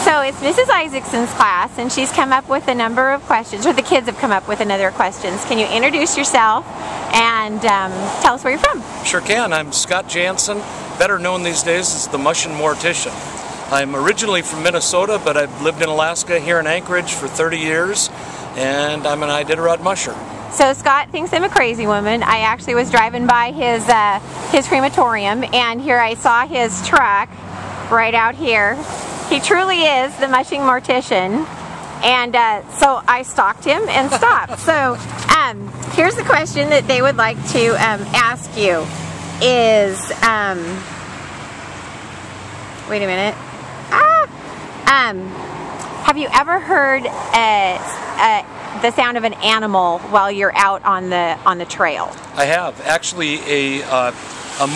So it's Mrs. Isaacson's class, and she's come up with a number of questions, or the kids have come up with another questions. Can you introduce yourself and tell us where you're from? Sure can. I'm Scott Janssen, better known these days as the Mushing Mortician. I'm originally from Minnesota, but I've lived in Alaska here in Anchorage for 30 years, and I'm an Iditarod musher. So Scott thinks I'm a crazy woman. I actually was driving by his crematorium, and here I saw his truck right out here. He truly is the Mushing Mortician, and so I stalked him and stopped. So here's the question that they would like to ask you is, wait a minute. Have you ever heard the sound of an animal while you're out on the trail? I have. Actually, a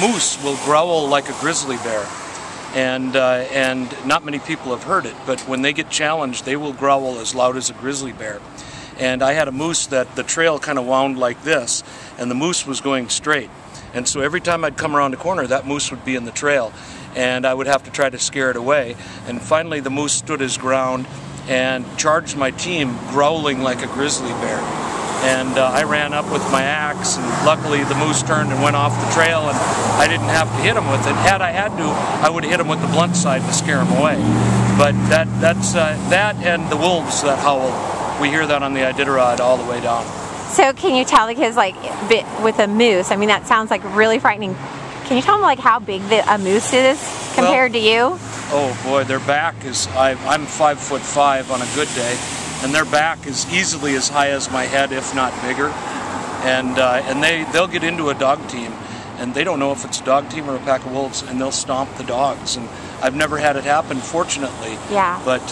moose will growl like a grizzly bear, and not many people have heard it. But when they get challenged, they will growl as loud as a grizzly bear. And I had a moose that the trail kind of wound like this, and the moose was going straight. And so every time I'd come around a corner, that moose would be in the trail, and I would have to try to scare it away. And finally the moose stood his ground and charged my team, growling like a grizzly bear. And I ran up with my axe, and luckily the moose turned and went off the trail, and I didn't have to hit him with it. Had I had to, I would have hit him with the blunt side to scare him away. But that's that and the wolves that howl. We hear that on the Iditarod all the way down. So can you tell the kids, like, with a moose, I mean, that sounds like really frightening. Can you tell them, like, how big a moose is compared to you? Oh boy, their back is, I'm 5'5" on a good day, and their back is easily as high as my head, if not bigger. And they'll get into a dog team, and they don't know if it's a dog team or a pack of wolves, and they'll stomp the dogs. And I've never had it happen, fortunately. Yeah. But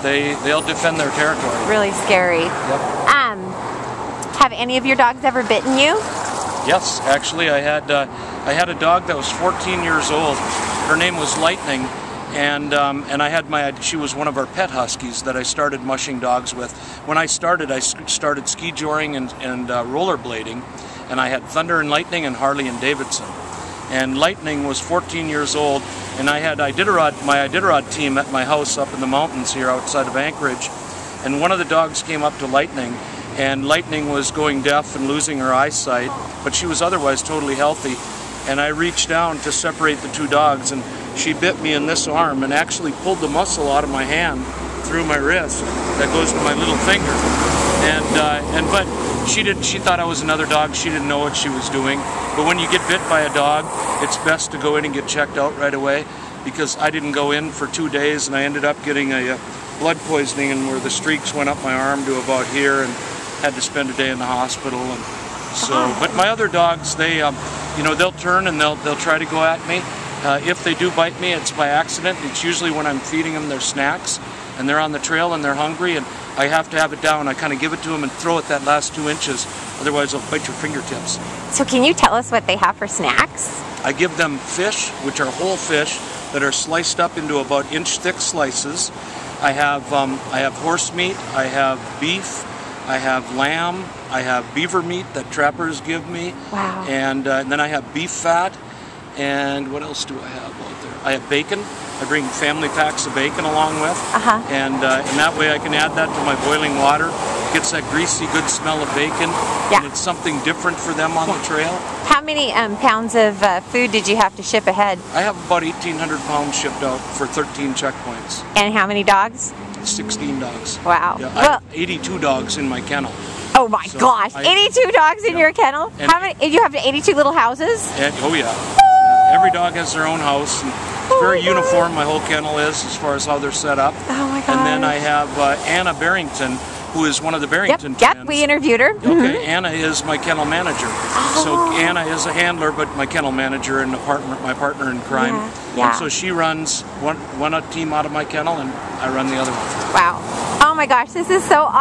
they'll defend their territory. Really scary. Yep. Have any of your dogs ever bitten you? Yes, actually, I had a dog that was 14 years old. Her name was Lightning, and she was one of our pet huskies that I started mushing dogs with. When I started ski joring and rollerblading, and I had Thunder and Lightning and Harley and Davidson. And Lightning was 14 years old, and I had my Iditarod team at my house up in the mountains here outside of Anchorage, and one of the dogs came up to Lightning, and Lightning was going deaf and losing her eyesight, but she was otherwise totally healthy. And I reached down to separate the two dogs, and she bit me in this arm and actually pulled the muscle out of my hand through my wrist that goes to my little finger. But she thought I was another dog. She didn't know what she was doing. But when you get bit by a dog, it's best to go in and get checked out right away, because I didn't go in for 2 days, and I ended up getting a blood poisoning, and where the streaks went up my arm to about here, and had to spend a day in the hospital. And so, but my other dogs, they'll turn and they'll try to go at me. If they do bite me, it's by accident. It's usually when I'm feeding them their snacks, and they're on the trail and they're hungry, and I have to have it down. I kind of give it to them and throw it that last 2 inches, otherwise they'll bite your fingertips. So can you tell us what they have for snacks? I give them fish, which are whole fish that are sliced up into about inch-thick slices. I have horse meat, I have beef, I have lamb, I have beaver meat that trappers give me. Wow. And then I have beef fat, and what else do I have out there? I have bacon. I bring family packs of bacon along with, and that way I can add that to my boiling water. It gets that greasy, good smell of bacon, and it's something different for them on the trail. How many pounds of food did you have to ship ahead? I have about 1,800 pounds shipped out for 13 checkpoints. And how many dogs? 16 dogs. Wow. Yeah, I have 82 dogs in my kennel. Oh my gosh, 82 dogs in your kennel? How many? You have 82 little houses? Oh yeah. Every dog has their own house. And it's very uniform, my whole kennel is, as far as how they're set up. Oh my gosh. And then I have Anna Barrington, who is one of the Barrington twins. Yep, we interviewed her. Okay, Anna is my kennel manager. So Anna is a handler, but my kennel manager and my partner in crime. Yeah. And so she runs one team out of my kennel, and I run the other one. Wow. Oh my gosh, this is so awesome.